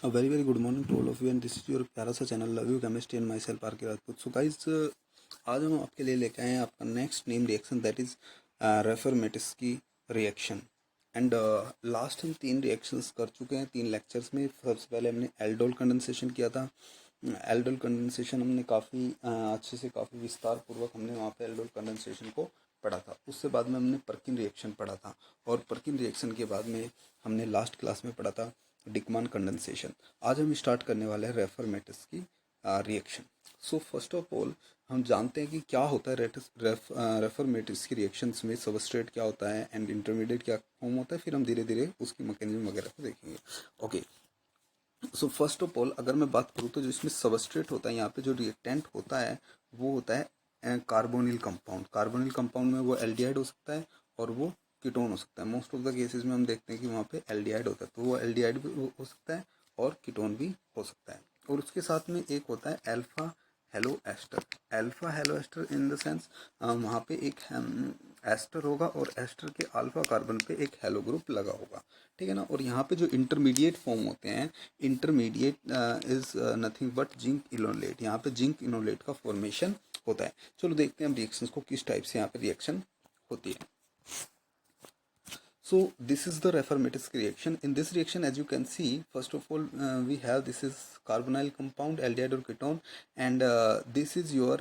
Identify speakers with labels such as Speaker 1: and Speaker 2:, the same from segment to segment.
Speaker 1: A very very good morning to all of you and this is your प्यारा सा channel love you chemistry and myself R K Rajput. So guys, आज हम आपके लिए लेके आए हैं आपका next name reaction that is Reformatsky reaction. And last हम 3 रिएक्शंस कर चुके हैं 3 लेक्चर्स में। सबसे पहले हमने एल्डोल कंडेंसेशन किया था। एल्डोल कंडेंसेशन हमने काफ़ी अच्छे से काफ़ी विस्तार पूर्वक हमने वहाँ पे एल्डोल कंडेंसेशन को पढ़ा था। उससे बाद में हमने पर्किन रिएक्शन पढ़ा था और पर्किन रिएक्शन के बाद में हमने लास्ट क्लास में पढ़ा था डिकमान कंडेंसेशन। आज हम स्टार्ट करने वाले हैं Reformatsky reaction. So first of all हम जानते हैं कि क्या होता है रेफरमेटिस्की रिएक्शंस में सबस्ट्रेट क्या होता है एंड इंटरमीडिएट क्या फॉर्म होता है। फिर हम धीरे धीरे उसकी मैकेनिज्म वगैरह को देखेंगे। Okay, so first of all अगर मैं बात करूँ तो जो इसमें सबस्ट्रेट होता है, यहाँ पे जो रिएक्टेंट होता है वो होता है कार्बोनिल कंपाउंड। कार्बोनिल कंपाउंड में वो एल्डिहाइड हो सकता है और वो कीटोन हो सकता है। मोस्ट ऑफ द केसेस में हम देखते हैं कि वहाँ पे एल्डिहाइड होता है, तो वो एल्डिहाइड भी हो सकता है और कीटोन भी हो सकता है। और उसके साथ में एक होता है alpha halo ester. Alpha halo ester in the sense वहाँ पे एक एस्टर होगा और एस्टर के अल्फा कार्बन पे एक हेलो ग्रुप लगा होगा, ठीक है ना। और यहाँ पे जो इंटरमीडिएट फॉर्म होते हैं, intermediate is nothing but zinc enolate. यहाँ पे जिंक इनोलेट का फॉर्मेशन होता है। चलो देखते हैं हम रिएक्शंस को किस टाइप से यहाँ पे रिएक्शन होती है। So this is the Reformatisky reaction. In this reaction, as you can see, first of all, we have this is carbonyl compound, aldehyde or ketone, and this is your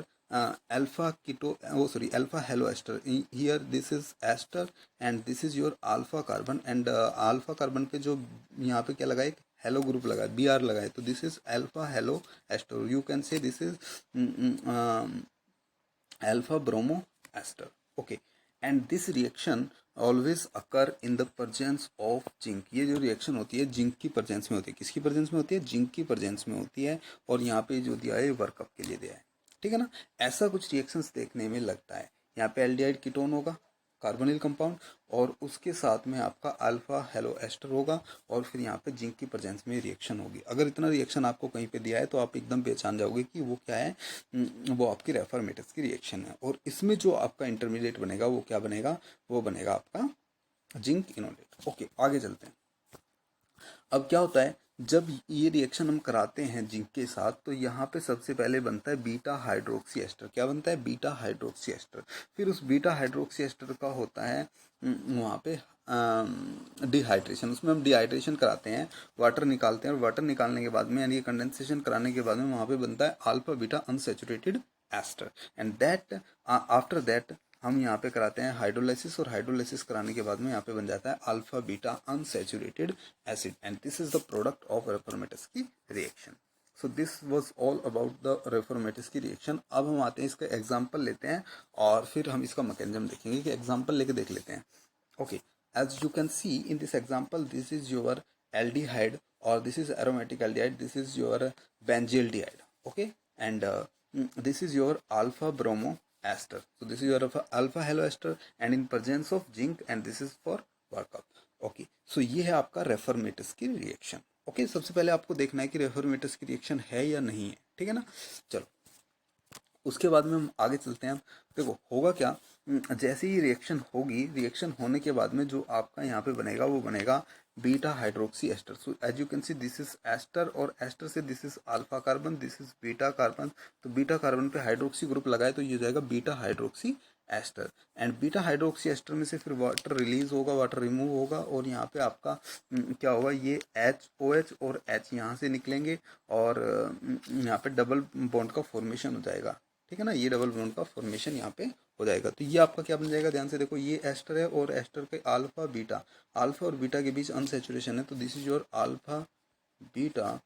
Speaker 1: alpha keto. Oh, sorry, alpha haloester. Here, this is ester, and this is your alpha carbon. And alpha carbon पे जो यहाँ पे क्या लगा है, halo group लगा है, Br लगा है, तो this is alpha halo ester. You can say this is alpha bromo ester. Okay, and this reaction always occur in the presence of zinc. ये जो रिएक्शन होती है जिंक की प्रेजेंस में होती है। किसकी प्रेजेंस में होती है? जिंक की प्रेजेंस में होती है। और यहाँ पे जो दिया है वर्कअप के लिए दिया है, ठीक है ना। ऐसा कुछ रिएक्शंस देखने में लगता है। यहाँ पे एल्डिहाइड कीटोन होगा, कार्बोनिल कंपाउंड, और उसके साथ में आपका अल्फा हेलो एस्टर होगा और फिर यहाँ पे जिंक की प्रेजेंस में रिएक्शन होगी। अगर इतना रिएक्शन आपको कहीं पे दिया है तो आप एकदम पहचान जाओगे कि वो क्या है, वो आपकी रेफरमेटिस की रिएक्शन है। और इसमें जो आपका इंटरमीडिएट बनेगा वो क्या बनेगा? वो बनेगा आपका जिंक इनोलेट। ओके, आगे चलते हैं। अब क्या होता है जब ये रिएक्शन हम कराते हैं जिंक के साथ, तो यहाँ पे सबसे पहले बनता है बीटा हाइड्रोक्सी एस्टर। क्या बनता है? Beta hydroxy ester. फिर उस बीटा हाइड्रोक्सी एस्टर का होता है वहाँ पे डिहाइड्रेशन। उसमें हम डिहाइड्रेशन कराते हैं, वाटर निकालते हैं, और वाटर निकालने के बाद में यानी कंडेंसेशन कराने के बाद में वहाँ पे बनता है alpha beta unsaturated ester. And that after that हम यहाँ पे कराते हैं हाइड्रोलाइसिस, और हाइड्रोलाइसिस कराने के बाद में यहाँ पे बन जाता है alpha beta unsaturated acid. And this is the product of Reformatsky reaction. So this was all about the Reformatsky reaction. अब हम आते हैं इसका एग्जाम्पल लेते हैं और फिर हम इसका मैकेनिज्म देखेंगे कि एग्जाम्पल लेके देख लेते हैं। Okay, as you can see in this example, this is your aldehyde or this is aromatic aldehyde, this is your benzaldehyde. Okay, and this is your alpha bromo ester. So this is your alpha halo ester and in presence of zinc, and this is for workup. Okay, so ये है आपका रेफरमेटिस की reaction. Okay, सबसे पहले आपको देखना है कि रेफरमेटिस की रिएक्शन है या नहीं है, ठीक है ना। चलो उसके बाद में हम आगे चलते हैं। देखो होगा क्या, जैसे ही रिएक्शन होगी, रिएक्शन होने के बाद में जो आपका यहाँ पे बनेगा वो बनेगा beta hydroxy ester. So as you can see this is ester, और एस्टर से this is alpha carbon, this is beta carbon. तो बीटा कार्बन पे हाइड्रोक्सी ग्रुप लगाए तो ये हो जाएगा beta hydroxy ester. And beta hydroxy ester में से फिर वाटर रिलीज होगा, वाटर रिमूव होगा, और यहाँ पे आपका क्या होगा, ये OH और H यहाँ से निकलेंगे और यहाँ पे डबल बॉन्ड का फॉर्मेशन हो जाएगा, ठीक है ना। ये डबल बॉन्ड का फॉर्मेशन यहाँ पे हो जाएगा। तो ये आपका क्या बन जाएगा, ध्यान से देखो, ये एस्टर है और एस्टर के अल्फा बीटा, अल्फा और बीटा के बीच अनसैचुरेशन है, तो this is your alpha beta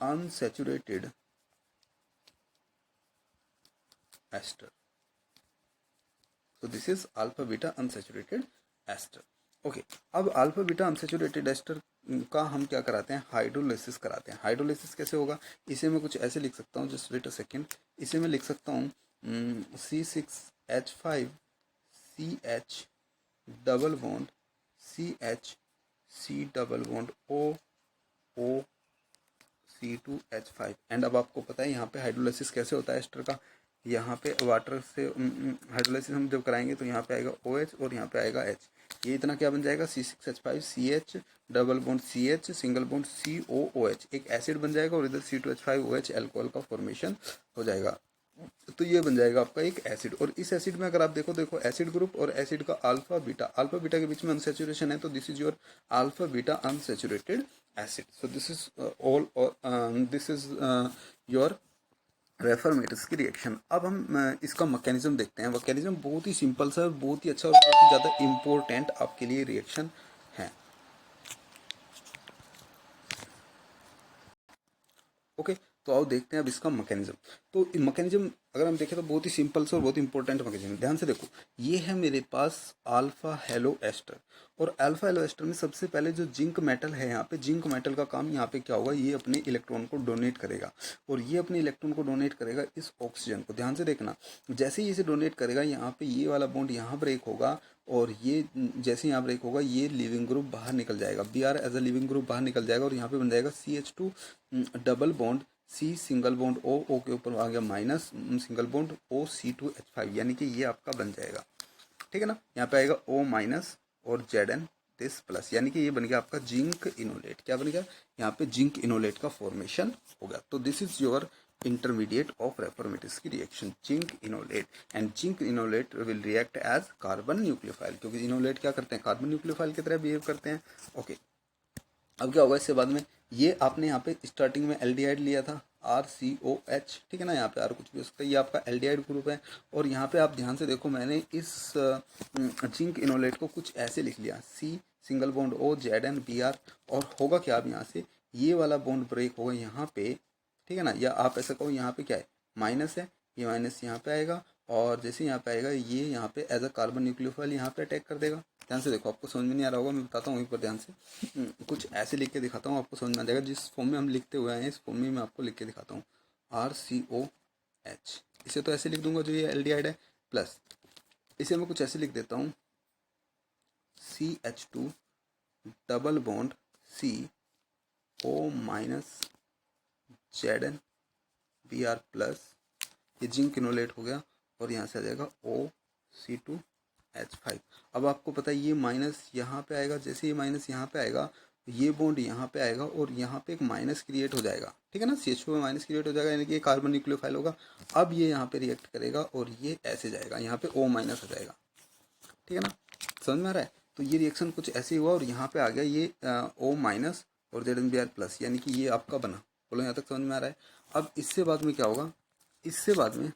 Speaker 1: unsaturated ester. तो this is alpha beta unsaturated ester. Okay, अब अल्फा बीटा अनसैचुरेटेड एस्टर का हम क्या कराते हैं, हाइड्रोलाइसिस कराते हैं। हाइड्रोलाइसिस कैसे होगा, इसे मैं कुछ ऐसे लिख सकता हूँ, जस्ट वेट अ सेकेंड। इसे मैं लिख सकता हूँ C6H5CH double bond CH double bond OC2H5। And अब आपको पता है यहाँ पे हाइड्रोलाइसिस कैसे होता है एस्टर का। यहाँ पे वाटर से हाइड्रोलाइसिस हम जब कराएंगे तो यहाँ पे आएगा OH और यहाँ पे आएगा H। ये इतना क्या बन जाएगा, C6H5CH double bond CH single bond COOH, एक एसिड बन जाएगा और इधर C2H5OH अल्कोहल का फॉर्मेशन हो जाएगा। तो ये बन जाएगा आपका एक एसिड। और इस एसिड में अगर आप देखो एसिड ग्रुप और एसिड का अल्फा बीटा के बीच में अनसेचुरेशन है, तो this is your alpha beta unsaturated acid. So this is all, this is your Reformatsky reaction. अब हम इसका मैकेनिज्म देखते हैं। मैकेनिज्म बहुत ही सिंपल सा, बहुत ही अच्छा और बहुत ही ज़्यादा इम्पोर्टेंट आपके लिए रिएक्शन है। ओके, तो आओ देखते हैं अब इसका मैकेनिज्म। तो मैकेनिज्म अगर हम देखें तो बहुत ही सिंपल सा और बहुत इंपॉर्टेंट मैकेनिज्म। ध्यान से देखो, ये है मेरे पास अल्फा हेलो एस्टर, और अल्फा हेलो एस्टर में सबसे पहले जो जिंक मेटल है, यहाँ पे जिंक मेटल का काम यहाँ पे क्या होगा, ये अपने इलेक्ट्रॉन को डोनेट करेगा, और ये अपने इलेक्ट्रॉन को डोनेट करेगा इस ऑक्सीजन को। ध्यान से देखना, जैसे ही इसे डोनेट करेगा, यहाँ पे ये वाला बॉन्ड यहाँ ब्रेक होगा, और ये जैसे यहाँ ब्रेक होगा, ये लिविंग ग्रुप बाहर निकल जाएगा, Br as a leaving group बाहर निकल जाएगा, और यहाँ पे बन जाएगा CH2 double bond C single bond O के ऊपर आ गया minus single bond O C2H5, यानी कि ये आपका बन जाएगा। ठीक है ना, यहाँ पे आएगा O माइनस और Zn दिस प्लस, यानी कि ये बन गया आपका जिंक इनोलेट। क्या बन गया, यहाँ पे जिंक इनोलेट का फॉर्मेशन हो गया। तो this is your intermediate of Reformatsky reaction, zinc enolate. And zinc enolate will react as carbon nucleophile, क्योंकि इनोलेट क्या करते हैं, कार्बन न्यूक्लियोफाइल की तरह बिहेव करते हैं। ओके, अब क्या होगा इससे बाद में, ये आपने यहाँ पे स्टार्टिंग में एल्डिहाइड लिया था RCOH, ठीक है ना, यहाँ पे आर कुछ भी हो सकता है, ये आपका एल्डिहाइड ग्रुप है। और यहाँ पे आप ध्यान से देखो, मैंने इस जिंक इनोलेट को कुछ ऐसे लिख लिया, C single bond O Zn Br, और होगा क्या, अब यहाँ से ये वाला बॉन्ड ब्रेक होगा यहाँ पे, ठीक है ना, या आप ऐसा कहो यहाँ पे क्या है, माइनस है, ये माइनस यहाँ पे आएगा, और जैसे यहाँ पे आएगा, ये यहाँ पे एज अ कार्बन न्यूक्लियोफाइल यहाँ पे अटैक कर देगा। ध्यान से देखो, आपको समझ में नहीं आ रहा होगा, मैं बताता हूँ वहीं पर ध्यान से। कुछ ऐसे लिख के दिखाता हूँ, आपको समझ में आ जाएगा। जिस फॉर्म में हम लिखते हुए आए हैं, इस फॉर्म में मैं आपको लिख के दिखाता हूँ, RCOH, इसे तो ऐसे लिख दूंगा जो ये एल्डिहाइड है, प्लस इसे मैं कुछ ऐसे लिख देता हूँ, CH2 double bond CO minus Zn Br plus, ये जिंक इनोलेट हो गया, और यहाँ से आ जाएगा OC2H5। अब आपको पता है ये माइनस यहाँ पे आएगा, जैसे ये माइनस यहाँ पे आएगा, ये बॉन्ड यहाँ पे आएगा, और यहाँ पे एक माइनस क्रिएट हो जाएगा, ठीक है ना, CH2 में माइनस क्रिएट हो जाएगा, यानी कि ये कार्बन न्यूक्लियोफाइल होगा। अब ये यहाँ पे रिएक्ट करेगा, और ये ऐसे जाएगा, यहाँ पे O माइनस हो जाएगा, ठीक है ना, समझ में आ रहा है। तो ये रिएक्शन कुछ ऐसे हुआ, और यहाँ पे आ गया ये O माइनस और ZnBr प्लस, यानी कि ये आपका बना। बोलो यहाँ तक समझ में आ रहा है। अब इससे बाद में क्या होगा, इससे बाद में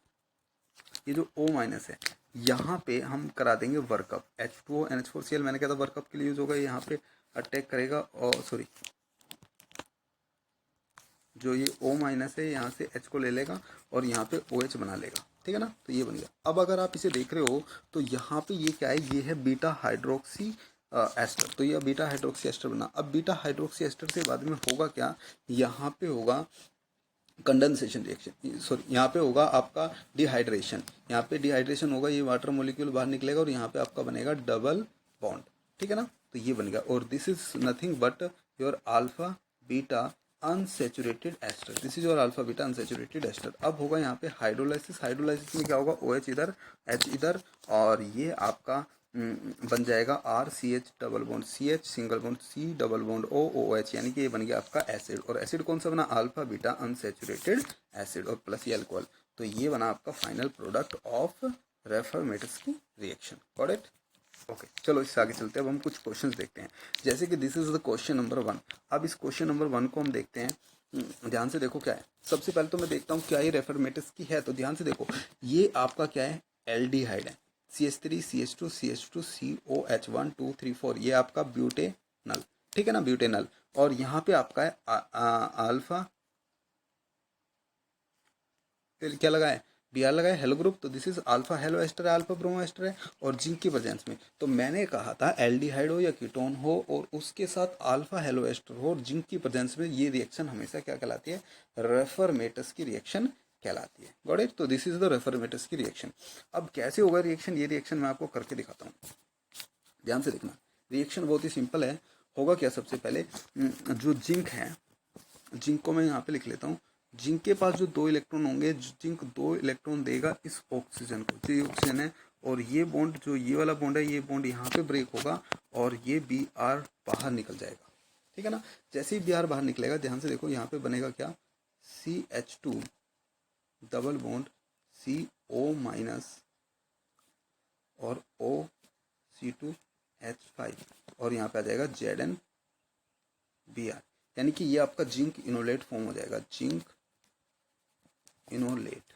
Speaker 1: ये जो O माइनस है, यहाँ पे हम करा देंगे वर्कअप, H2O NH4Cl, मैंने कहा था वर्कअप के लिए यूज होगा, यहाँ पे अटैक करेगा, और सॉरी, जो ये O माइनस है, यहाँ से H को ले लेगा, और यहाँ पे OH बना लेगा, ठीक है ना, तो ये बन गया। अब अगर आप इसे देख रहे हो, तो यहाँ पे ये क्या है, ये है बीटा हाइड्रोक्सी एस्टर, तो ये बीटा हाइड्रोक्सी एस्टर बना। अब बीटा हाइड्रोक्सी एस्टर से बाद में होगा क्या, यहाँ पे होगा कंडेंसेशन रिएक्शन, सॉरी, यहाँ पे होगा आपका डिहाइड्रेशन, यहाँ पे डिहाइड्रेशन होगा, ये वाटर मॉलिक्यूल बाहर निकलेगा, और यहाँ पे आपका बनेगा डबल बॉन्ड, ठीक है ना, तो ये बन गया। और this is nothing but your alpha beta unsaturated ester, this is your alpha beta unsaturated ester. अब होगा यहाँ पे हाइड्रोलाइसिस, हाइड्रोलाइसिस में क्या होगा, OH इधर H इधर, और ये आपका बन जाएगा RCH double bond CH single bond C double bond OOH, यानी कि ये बन गया आपका एसिड। और एसिड कौन सा बना, अल्फा बीटा अनसेचुरेटेड एसिड, और प्लस ये अल्कोहल। तो ये बना आपका final product of Reformatsky reaction. Got it? Okay, चलो इससे आगे चलते हैं। अब हम कुछ क्वेश्चंस देखते हैं, जैसे कि this is the question number 1। अब इस क्वेश्चन नंबर 1 को हम देखते हैं। ध्यान से देखो क्या है। सबसे पहले तो मैं देखता हूँ क्या ये रेफरमेटिस की है, तो ध्यान से देखो, ये आपका क्या है, एल्डिहाइड है, CH3 CH2 CH2 COH 1 2 3 4, ये आपका ब्यूटेनल, ठीक है ना, ब्यूटेनल। और यहाँ पे आपका है अल्फा, क्या लगा है, Br लगा है, हेलो ग्रुप, तो this is alpha halo ester है, अल्फा ब्रोमो एस्टर है, और जिंक की प्रेजेंस में। तो मैंने कहा था एल्डिहाइड हो या कीटोन हो, और उसके साथ अल्फा हेलो एस्टर हो और जिंक की प्रेजेंस में, ये रिएक्शन हमेशा क्या कहलाती है, रेफरमेटस की रिएक्शन कहलाती है। Got it? तो दिस इज द रेफरमेटस की रिएक्शन। अब कैसे होगा रिएक्शन, ये रिएक्शन मैं आपको करके दिखाता हूँ, ध्यान से देखना। रिएक्शन बहुत ही सिंपल है। होगा क्या, सबसे पहले जो जिंक है, जिंक को मैं यहाँ पे लिख लेता हूँ। जिंक के पास जो 2 इलेक्ट्रॉन होंगे, जिंक 2 इलेक्ट्रॉन देगा इस ऑक्सीजन को, जो ये ऑक्सीजन है, और ये बॉन्ड, जो ये वाला बॉन्ड है, ये बॉन्ड यहाँ पे ब्रेक होगा, और ये बी आर बाहर निकल जाएगा, ठीक है ना। जैसे ही बी आर बाहर निकलेगा, ध्यान से देखो यहाँ पे बनेगा क्या, CH2 double bond CO minus और OC2H5 और यहाँ पे आ जाएगा ZnBr, यानी कि ये आपका जिंक इनोलेट फॉर्म हो जाएगा, जिंक इनोलेट।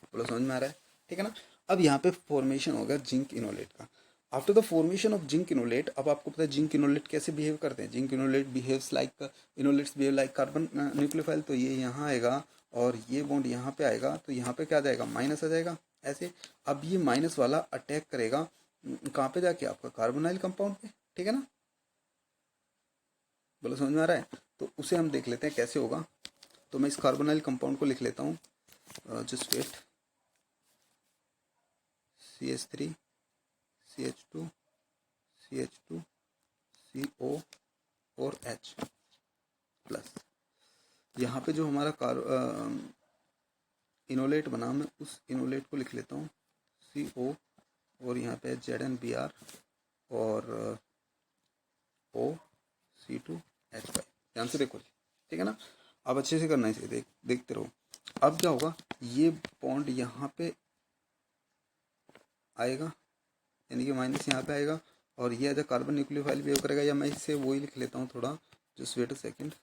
Speaker 1: बोलो समझ में आ रहा है, ठीक है ना। अब यहाँ पे फॉर्मेशन होगा जिंक इनोलेट का। After the formation of zinc enolate, अब आपको पता है जिंक इनोलेट कैसे बिहेव करते हैं। Zinc enolate behaves like, enolates behave like carbon nucleophile. तो ये यहाँ आएगा और ये बॉन्ड यहाँ पे आएगा, तो यहाँ पे क्या आ जाएगा, माइनस आ जाएगा ऐसे। अब ये माइनस वाला अटैक करेगा कहाँ पे जाके, आपका कार्बोनाइल कंपाउंड पे, ठीक है ना। बोलो समझ में आ रहा है। तो उसे हम देख लेते हैं कैसे होगा। तो मैं इस कार्बोनाइल कंपाउंड को लिख लेता हूँ, just wait, CH3 CH2 CH2 CO और H प्लस। यहाँ पे जो हमारा इनोलेट बना, मैं उस इनोलेट को लिख लेता हूँ CO और यहाँ पे ZnBr और OC2H5। ध्यान से देखो, ठीक है ना। अब अच्छे से करना है इसे, देखते रहो। अब क्या होगा, ये बॉन्ड यहाँ पे आएगा, यानी कि माइनस यहाँ पे आएगा और ये as a carbon nucleophile behave करेगा। या मैं इससे वही लिख लेता हूँ थोड़ा, just wait a second.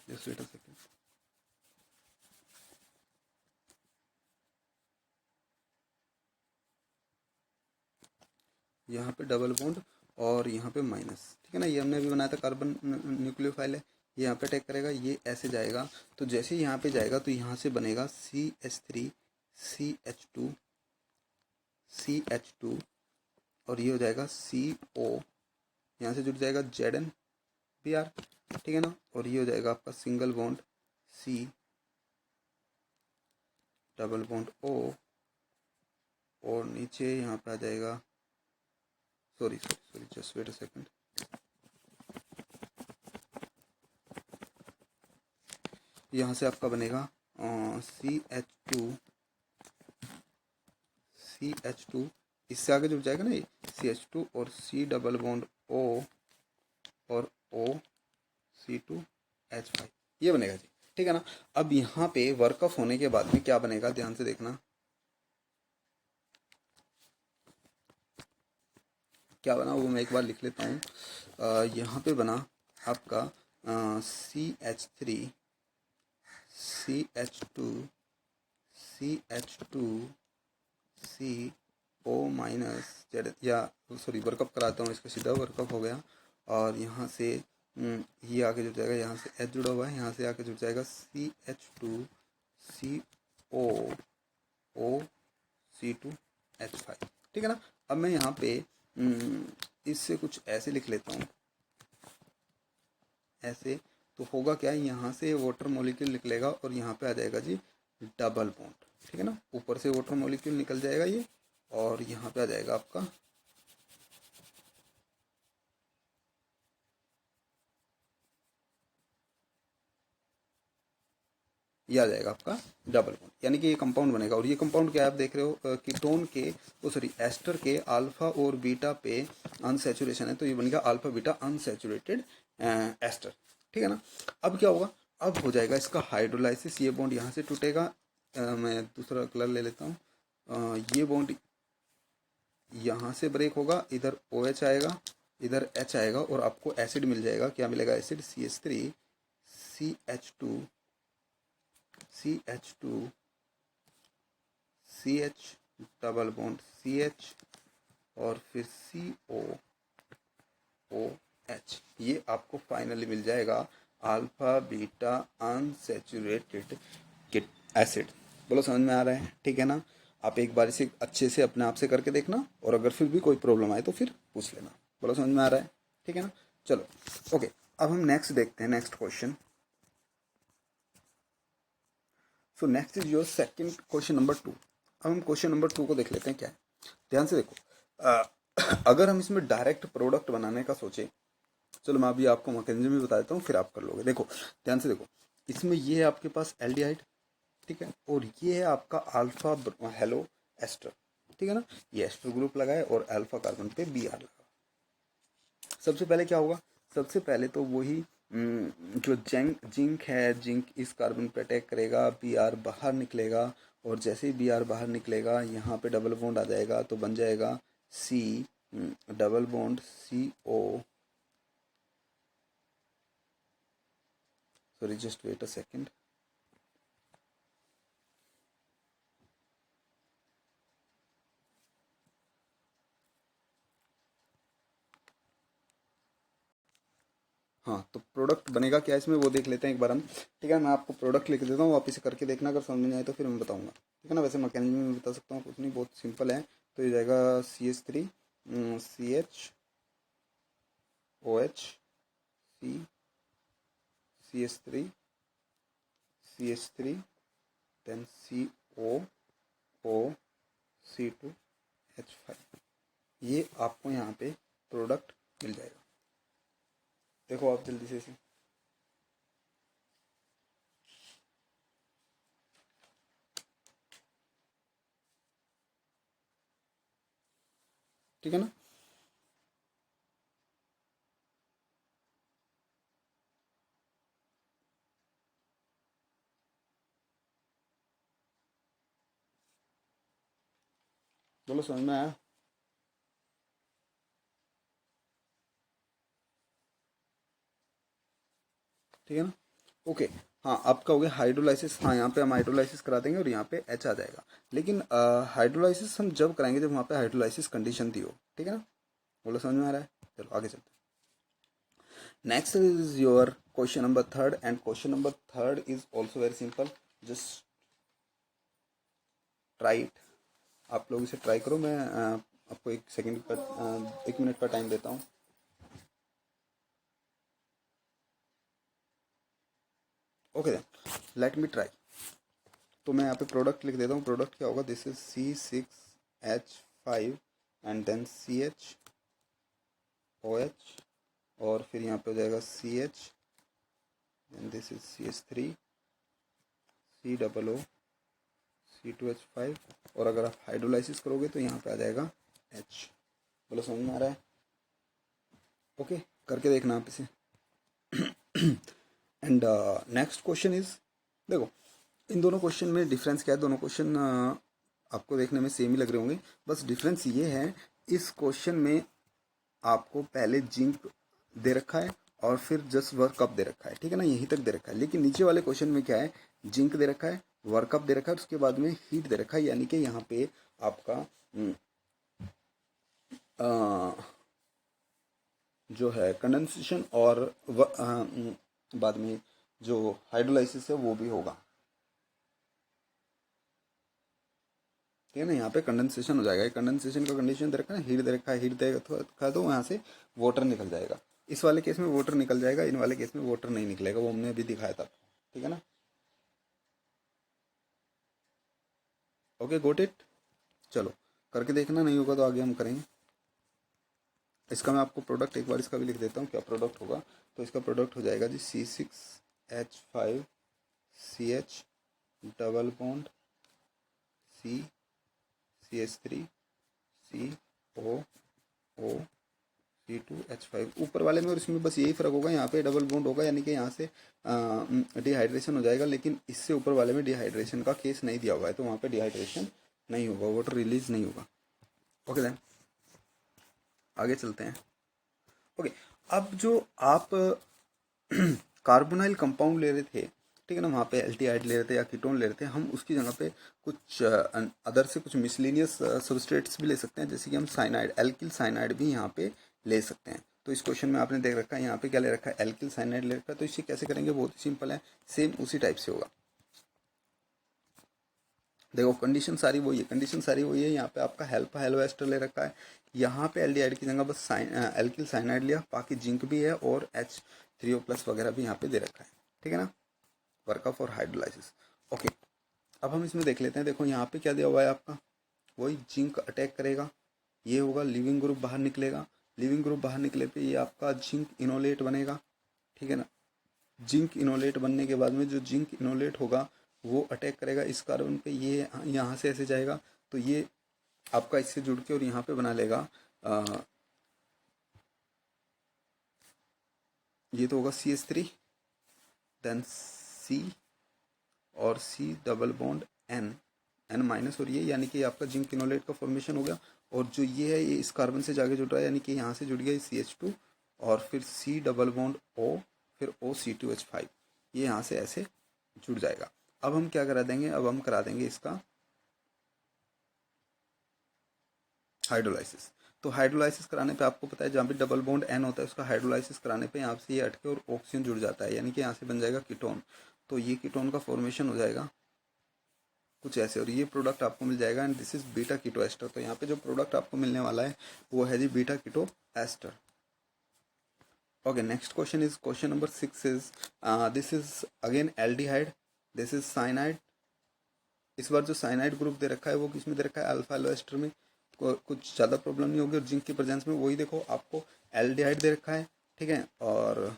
Speaker 1: Just wait a second. यहाँ पे डबल बॉन्ड और यहाँ पे माइनस, ठीक है ना। ये हमने अभी बनाया था, कार्बन न्यूक्लियोफाइल है, ये यहाँ पे अटैक करेगा, ये ऐसे जाएगा। तो जैसे यहाँ पे जाएगा तो यहाँ से बनेगा CH3 CH2 CH2 और ये हो जाएगा CO, यहाँ से जुड़ जाएगा ZnBr, ठीक है ना। और ये हो जाएगा आपका single bond C double bond O और नीचे यहाँ पे आ जाएगा, sorry just wait a second, यहाँ से आपका बनेगा CH2 इससे आगे जुड़ जाएगा ना ये CH2 और C डबल बॉन्ड O और OC2H5, ये बनेगा जी, ठीक है ना। अब यहाँ पे वर्कअप होने के बाद में क्या बनेगा, ध्यान से देखना क्या बना, वो मैं एक बार लिख लेता हूँ। यहाँ पे बना आपका CH3 CH2 CO minus Z, या सॉरी वर्कअप कराता हूँ इसका, सीधा वर्कअप हो गया। और यहाँ से ये आके जुड़ जाएगा, यहाँ से H जुड़ा हुआ है, यहाँ से आके जुड़ जाएगा CH2 CO OC2H5, ठीक है ना। अब मैं यहाँ पे इससे कुछ ऐसे लिख लेता हूँ, ऐसे। तो होगा क्या, यहाँ से वाटर मॉलिक्यूल निकलेगा और यहाँ पे आ जाएगा जी डबल बॉन्ड, ठीक है ना। ऊपर से वाटर मॉलिक्यूल निकल जाएगा ये और यहाँ पे आ जाएगा आपका ये आ जाएगा आपका डबल बॉन्ड, यानी कि ये कंपाउंड बनेगा। और ये कंपाउंड क्या आप देख रहे हो, कीटोन के सॉरी एस्टर के अल्फा और बीटा पे अनसैचुरेशन है, तो ये बनेगा अल्फा बीटा अनसैचुरेटेड एस्टर, ठीक है ना। अब क्या होगा, अब हो जाएगा इसका हाइड्रोलाइसिस, ये बॉन्ड यहाँ से टूटेगा। मैं दूसरा कलर ले लेता हूँ, ये बॉन्ड यहाँ से ब्रेक होगा, इधर OH आएगा, इधर H आएगा और आपको एसिड मिल जाएगा। क्या मिलेगा, acid CH3 CH2 CH double bond CH और फिर COOH, ये आपको फाइनली मिल जाएगा अल्फा बीटा अनसैचुरेटेड एसिड। बोलो समझ में आ रहा है, ठीक है ना। आप एक बार इसे अच्छे से अपने आप से करके देखना और अगर फिर भी कोई प्रॉब्लम आए तो फिर पूछ लेना। बोलो समझ में आ रहा है, ठीक है ना। चलो ओके, अब हम नेक्स्ट देखते हैं, next question. So next is your second question number 2। अब हम क्वेश्चन नंबर 2 को देख लेते हैं क्या है। ध्यान से देखो, अगर हम इसमें डायरेक्ट प्रोडक्ट बनाने का सोचे चलो मैं अभी आपको मैकेनिज्म भी बता देता हूँ, फिर आप कर लोगे। देखो ध्यान से देखो, इसमें ये है आपके पास एल्डिहाइड, ठीक है, और ये है आपका अल्फा हेलो एस्टर, ठीक है ना। ये एस्टर ग्रुप लगा है और अल्फा कार्बन पे बी आर लगा। सबसे पहले क्या होगा, सबसे पहले तो वही जो जिंक है, जिंक इस कार्बन पे अटैक करेगा, बी आर बाहर निकलेगा, और जैसे ही बी आर बाहर निकलेगा यहाँ पे डबल बॉन्ड आ जाएगा, तो बन जाएगा C double bond C O, sorry just wait a second. हाँ, तो प्रोडक्ट बनेगा क्या इसमें वो देख लेते हैं एक बार हम, ठीक है। मैं आपको प्रोडक्ट लिख देता हूँ, वापस से करके देखना, अगर समझ में आए तो फिर मैं बताऊंगा, ठीक है ना। वैसे मैकेनिज्म में बता सकता हूँ, कुछ नहीं, बहुत सिंपल है। तो ये जाएगा CH3 CH OH C CH3 CH3 then COO C2H5, ये आपको यहाँ पे प्रोडक्ट मिल जाएगा। देखो आप जल्दी से इसे, ठीक है ना। बोलो समझ में आया? ठीक है ना, ओके। हाँ, आपका हो गया हाइड्रोलाइसिस। हाँ, यहाँ पे हम हाइड्रोलाइसिस करा देंगे और यहाँ पे H आ जाएगा, लेकिन हाइड्रोलाइसिस हम जब कराएंगे जब वहाँ पे हाइड्रोलाइसिस कंडीशन थी हो, ठीक है ना। बोलो समझ में आ रहा है? चलो आगे चलते हैं। Next is your question number third, and question number third is also very simple, just try it. आप लोग इसे ट्राई करो, मैं आपको एक सेकेंड का 1 मिनट का टाइम देता हूँ। Okay then, let me try. तो मैं यहाँ पे प्रोडक्ट लिख देता हूँ। प्रोडक्ट क्या होगा, this is C6H5 and then CHOH, और फिर यहाँ पे हो जाएगा CH, and this is CH3 COO C2H5, और अगर आप हाइड्रोलाइसिस करोगे तो यहाँ पे आ जाएगा H। बोलो समझ में आ रहा है? ओके, करके देखना आप इसे। एंड नेक्स्ट क्वेश्चन इज, देखो इन दोनों क्वेश्चन में डिफरेंस क्या है, दोनों क्वेश्चन आपको देखने में सेम ही लग रहे होंगे, बस डिफरेंस ये है, इस क्वेश्चन में आपको पहले जिंक दे रखा है और फिर जस्ट वर्क अप दे रखा है, ठीक है ना, यहीं तक दे रखा है। लेकिन नीचे वाले क्वेश्चन में क्या है, जिंक दे रखा है, वर्क अप दे रखा है, उसके बाद में हीट दे रखा है, यानी कि यहाँ पे आपका जो है कंडेंसेशन और बाद में जो हाइड्रोलाइसिस है वो भी होगा, ठीक है ना। यहाँ पे कंडेंसेशन हो जाएगा। कंडेंसेशन का कंडीशन दे रखा है, हीट दे रखा है, हीट दे रखा है तो यहाँ से वाटर निकल जाएगा। इस वाले केस में वाटर निकल जाएगा, इन वाले केस में वाटर नहीं निकलेगा, वो हमने अभी दिखाया था, ठीक है ना। Okay got it. चलो करके देखना, नहीं होगा तो आगे हम करेंगे। इसका मैं आपको प्रोडक्ट एक बार इसका भी लिख देता हूँ, क्या प्रोडक्ट होगा। तो इसका प्रोडक्ट हो जाएगा जी C6H5 CH double bond CH3 COO C2H5। ऊपर वाले में और इसमें बस यही फ़र्क होगा, यहाँ पे डबल बॉन्ड होगा, यानी कि यहाँ से डिहाइड्रेशन हो जाएगा, लेकिन इससे ऊपर वाले में डिहाइड्रेशन का केस नहीं दिया हुआ है, तो वहाँ पे डिहाइड्रेशन नहीं होगा, वाटर रिलीज नहीं होगा। ओके देन आगे चलते हैं। ओके, अब जो आप कार्बोनाइल कंपाउंड ले रहे थे, ठीक है ना, वहाँ पे एल्डिहाइड ले रहे थे या कीटोन ले रहे थे, हम उसकी जगह पे कुछ अदर से कुछ मिसलेनियस सबस्ट्रेट्स भी ले सकते हैं, जैसे कि हम साइनाइड, एल्किल साइनाइड भी यहाँ पे ले सकते हैं। तो इस क्वेश्चन में आपने देख रखा है, यहाँ पे क्या ले रखा है, एल्किल साइनाइड ले रखा है। तो इसे कैसे करेंगे, बहुत ही सिंपल है, सेम उसी टाइप से होगा। देखो कंडीशन सारी वही है, कंडीशन सारी वही है। यहाँ पे आपका हेलो एस्टर ले रखा है, यहाँ पे एल्डिहाइड की जगह बस एल्किल साइनाइड लिया, बाकी जिंक भी है और H3O+ वगैरह भी यहाँ पे दे रखा है, ठीक है ना, वर्कअप फॉर हाइड्रोलाइसिस। ओके, अब हम इसमें देख लेते हैं। देखो यहाँ पे क्या दिया हुआ है आपका, वही जिंक अटैक करेगा, ये होगा लिविंग ग्रुप बाहर निकलेगा, लिविंग ग्रुप बाहर निकले पे ये आपका जिंक इनोलेट बनेगा, ठीक है ना। जिंक इनोलेट बनने के बाद में जो जिंक इनोलेट होगा वो अटैक करेगा इस कार्बन पे, ये यहाँ से ऐसे जाएगा, तो ये आपका इससे जुड़ के और यहाँ पे बना लेगा ये तो होगा CH3, देन C और C double bond N minus, और ये यानी कि आपका जिंक इनोलेट का फॉर्मेशन हो गया। और जो ये है ये इस कार्बन से जाके जुड़ रहा है, यानी कि यहाँ से जुड़ गया CH2 और फिर C डबल बॉन्ड O, फिर OC2H5, ये यहाँ से ऐसे जुड़ जाएगा। अब हम क्या करा देंगे, अब हम करा देंगे इसका हाइड्रोलाइसिस। तो हाइड्रोलाइसिस कराने पे आपको पता है जहाँ भी डबल बॉन्ड N होता है उसका हाइड्रोलाइसिस कराने पे यहाँ से ये अटके और ऑक्सीजन जुड़ जाता है, यानी कि यहाँ से बन जाएगा कीटोन। तो ये कीटोन का फॉर्मेशन हो जाएगा कुछ ऐसे, और ये प्रोडक्ट आपको मिल जाएगा, and this is beta keto ester. तो यहाँ पे जो प्रोडक्ट आपको मिलने वाला है वो है जी beta keto ester. Okay, next question is question number 6 is this is again aldehyde, this is cyanide. इस बार जो साइनाइड ग्रुप दे रखा है वो किस में दे रखा है, अल्फा एलो एस्टर में। कुछ ज़्यादा प्रॉब्लम नहीं होगी, और जिंक की प्रेजेंस में वही देखो आपको एल्डिहाइड दे रखा है, ठीक है। और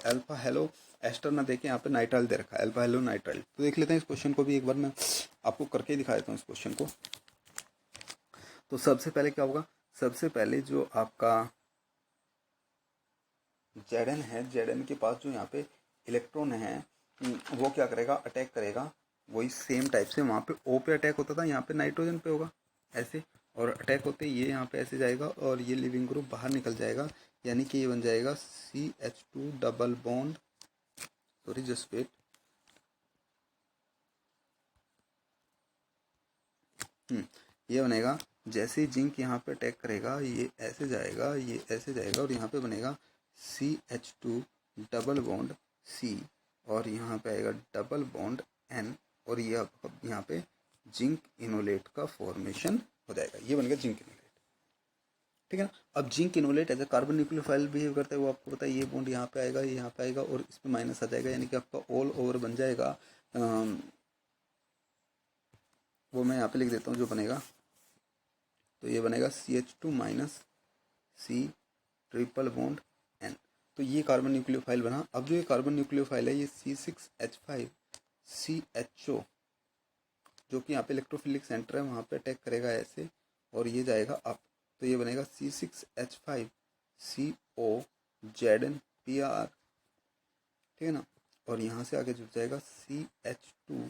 Speaker 1: अल्फा हेलो एस्टर ना देके यहाँ पे नाइट्राइल दे रखा है, अल्फा हेलो नाइट्राइल। तो देख लेते हैं इस क्वेश्चन को भी एक बार, मैं आपको करके दिखा देता हूँ इस क्वेश्चन को। तो सबसे पहले क्या होगा, सबसे पहले जो आपका Zn है, Zn के पास जो यहाँ पे इलेक्ट्रॉन है वो क्या करेगा, अटैक करेगा। वही सेम टाइप से वहाँ पे O पे अटैक होता था, यहाँ पे नाइट्रोजन पे होगा ऐसे, और अटैक होते ये यहाँ पे ऐसे जाएगा और ये लिविंग ग्रुप बाहर निकल जाएगा, यानी कि ये बन जाएगा CH2 double bond, sorry just wait, ये बनेगा। जैसे ही जिंक यहाँ पे अटैक करेगा ये ऐसे जाएगा, ये ऐसे जाएगा, और यहाँ पे बनेगा CH2 डबल बॉन्ड C, और यहाँ पे आएगा डबल बॉन्ड N, और ये यहाँ पे जिंक इनोलेट का फॉर्मेशन हो जाएगा, ये बनेगा जिंक इनोलेट, ठीक है ना। अब zinc enolate as a carbon nucleophile behave करता है, वो आपको पता है, ये बॉन्ड यहाँ पे आएगा, ये यहाँ पे आएगा, और इस पे माइनस आ जाएगा, यानी कि आपका ऑल ओवर बन जाएगा। वो मैं यहाँ पे लिख देता हूँ जो बनेगा, तो ये बनेगा CH2 minus C triple bond N। तो ये कार्बन न्यूक्लियोफाइल बना। अब जो ये कार्बन न्यूक्लियोफाइल है ये C6H5 CHO, जो कि यहाँ पे इलेक्ट्रोफिलिक सेंटर है वहाँ पे अटैक करेगा ऐसे, और ये जाएगा अप, तो ये बनेगा C6H5 CO ZnPr, ठीक है ना। और यहाँ से आगे जुड़ जाएगा CH2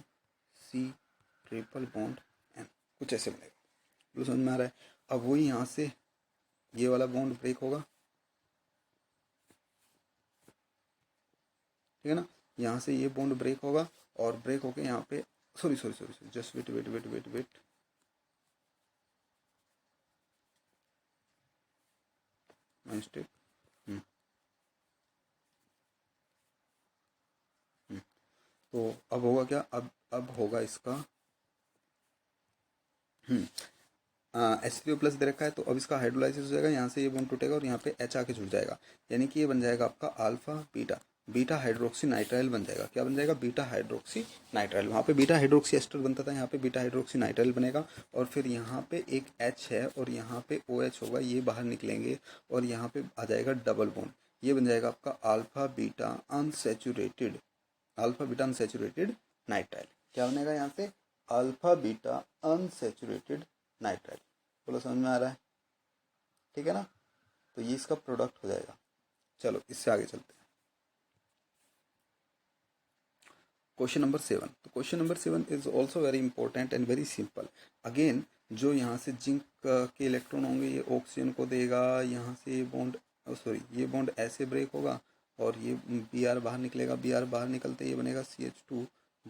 Speaker 1: C triple bond N, कुछ ऐसे बनेगा, तो समझ में आ रहा है। अब वही यहाँ से ये वाला बॉन्ड ब्रेक होगा, ठीक है ना, यहाँ से ये बॉन्ड ब्रेक होगा, और ब्रेक होके यहाँ पे, sorry sorry sorry just wait wait wait wait wait, mistake. तो अब होगा क्या, अब होगा इसका H3O प्लस दे रखा है, तो अब इसका हाइड्रोलाइसिस हो जाएगा, यहाँ से ये बॉन्ड टूटेगा और यहाँ पे H आके जुड़ जाएगा, यानी कि ये बन जाएगा आपका alpha beta, beta hydroxy nitrile बन जाएगा। क्या बन जाएगा, बीटा हाइड्रोक्सी नाइट्राइल। वहाँ पे बीटा हाइड्रोक्सी एस्टर बनता था, यहाँ पे बीटा हाइड्रोक्सी नाइट्राइल बनेगा, और फिर यहाँ पे एक H है और यहाँ पे OH होगा, ये बाहर निकलेंगे और यहाँ पे आ जाएगा डबल बॉन्ड, ये बन जाएगा आपका alpha beta unsaturated, alpha beta unsaturated nitrile. क्या बनेगा यहाँ से, अल्फा बीटा अनसेचुरेटेड नाइट्राइल। बोलो समझ में आ रहा है, ठीक है ना। तो ये इसका प्रोडक्ट हो जाएगा। चलो इससे आगे चलते हैं, क्वेश्चन नंबर 7। तो question number 7 is also very important and very simple. Again जो यहाँ से जिंक के इलेक्ट्रॉन होंगे ये ऑक्सीजन को देगा, यहाँ से ये बॉन्ड, सॉरी ये बॉन्ड ऐसे ब्रेक होगा और ये Br बाहर निकलेगा, Br बाहर निकलते ये बनेगा CH2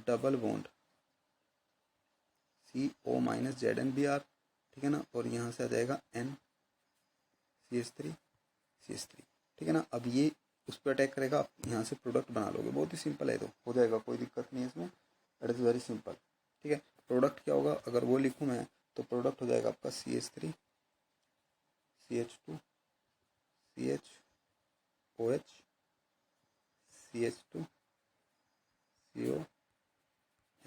Speaker 1: double bond CO minus ZnBr, ठीक है ना, और यहाँ से आ जाएगा N CH3 CH3, ठीक है ना। अब ये उस पर अटैक करेगा, आप यहाँ से प्रोडक्ट बना लोगे, बहुत ही सिंपल है, तो हो जाएगा, कोई दिक्कत नहीं है इसमें, इट इज़ वेरी सिंपल, ठीक है। प्रोडक्ट क्या होगा, अगर वो लिखूँ मैं तो प्रोडक्ट हो जाएगा आपका CH3 CH2 CHOH CH2 CO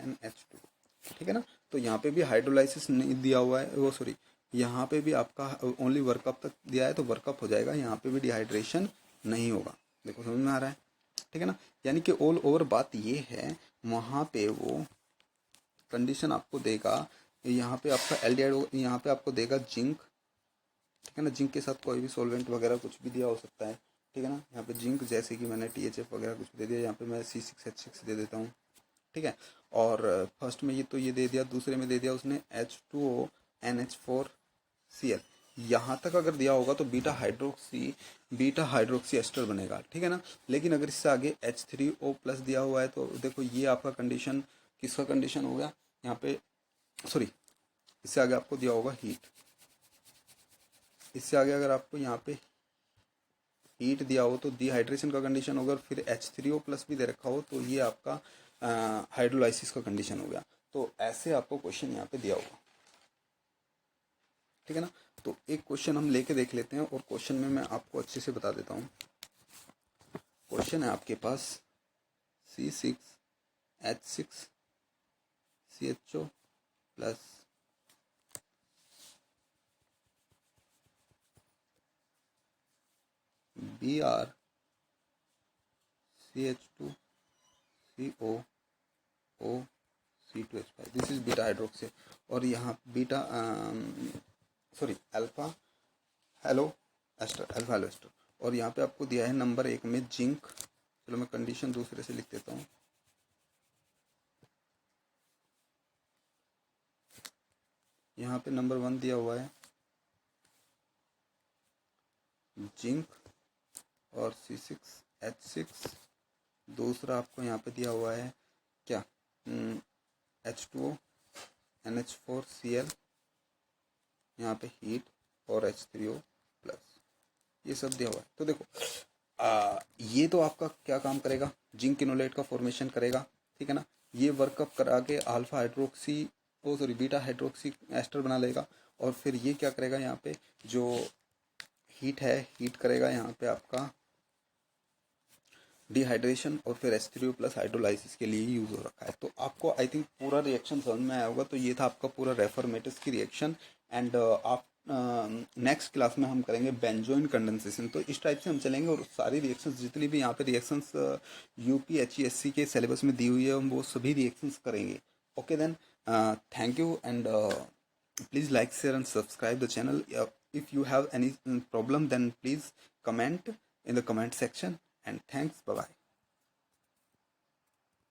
Speaker 1: NH2, ठीक है ना। तो यहाँ पे भी हाइड्रोलाइसिस नहीं दिया हुआ है, वो सॉरी, यहाँ पे भी आपका ओनली वर्कअप तक दिया है तो वर्कअप हो जाएगा, यहाँ पे भी डिहाइड्रेशन नहीं होगा। देखो समझ में आ रहा है, ठीक है ना। यानी कि ऑल ओवर बात ये है, वहाँ पे वो कंडीशन आपको देगा, यहाँ पे आपका एल्डिहाइड, यहाँ पे आपको देगा जिंक, ठीक है ना। जिंक के साथ कोई भी सॉल्वेंट वगैरह कुछ भी दिया हो सकता है, ठीक है ना। यहाँ पे जिंक जैसे कि मैंने THF वगैरह कुछ दे दिया, यहाँ पे मैं C6H6 दे देता हूँ, ठीक है। और फर्स्ट में ये तो ये दे दिया, दूसरे में दे दिया उसने H2O NH4Cl। यहाँ तक अगर दिया होगा तो बीटा हाइड्रोक्सी एस्टर बनेगा, ठीक है ना। लेकिन अगर इससे आगे H3O+ दिया हुआ है तो देखो ये आपका कंडीशन किसका कंडीशन हो गया यहाँ पे, सॉरी, इससे आगे आपको दिया होगा हीट, इससे आगे अगर आपको यहाँ पे हीट दिया हो तो डिहाइड्रेशन का कंडीशन होगा, फिर H3O+ भी दे रखा हो तो ये आपका हाइड्रोलाइसिस का कंडीशन हो गया। तो ऐसे आपको क्वेश्चन यहाँ पे दिया होगा, ठीक है ना। तो एक क्वेश्चन हम लेके देख लेते हैं, और क्वेश्चन में मैं आपको अच्छे से बता देता हूँ। क्वेश्चन है आपके पास C6H6CHO plus BrCH2COO C2H5, this is beta hydroxy, और यहाँ बीटा अल्फा हेलो एस्टर, और यहाँ पे आपको दिया है नंबर 1 में जिंक। चलो मैं कंडीशन दूसरे से लिख देता हूँ। यहाँ पे नंबर 1 दिया हुआ है जिंक और C6H6, दूसरा आपको यहाँ पे दिया हुआ है क्या, H2O NH4Cl, यहाँ पे हीट और H3O+, ये सब दिया हुआ है। तो देखो ये तो आपका क्या काम करेगा, जिंक किनोलेट का फॉर्मेशन करेगा, ठीक है ना। ये वर्कअप करा के alpha hydroxy beta hydroxy ester बना लेगा, और फिर ये क्या करेगा, यहाँ पे जो हीट है, हीट करेगा यहाँ पे आपका डिहाइड्रेशन, और फिर H3O+ हाइड्रोलाइसिस के लिए यूज़ हो रखा है। तो आपको आई थिंक पूरा रिएक्शन समझ में आया होगा। तो ये था आपका पूरा रेफरमेटिस की रिएक्शन, एंड आप नेक्स्ट क्लास में हम करेंगे बेंजोइन कंडेंसेशन। तो इस टाइप से हम चलेंगे, और सारी रिएक्शंस जितनी भी यहाँ पे रिएक्शंस UPHESC के सिलेबस में दी हुई है, हम वो सभी रिएक्शंस करेंगे। Okay then, thank you, and please like, share and subscribe the channel. If you have any problem, then please comment in the comment section, and thanks, bye bye.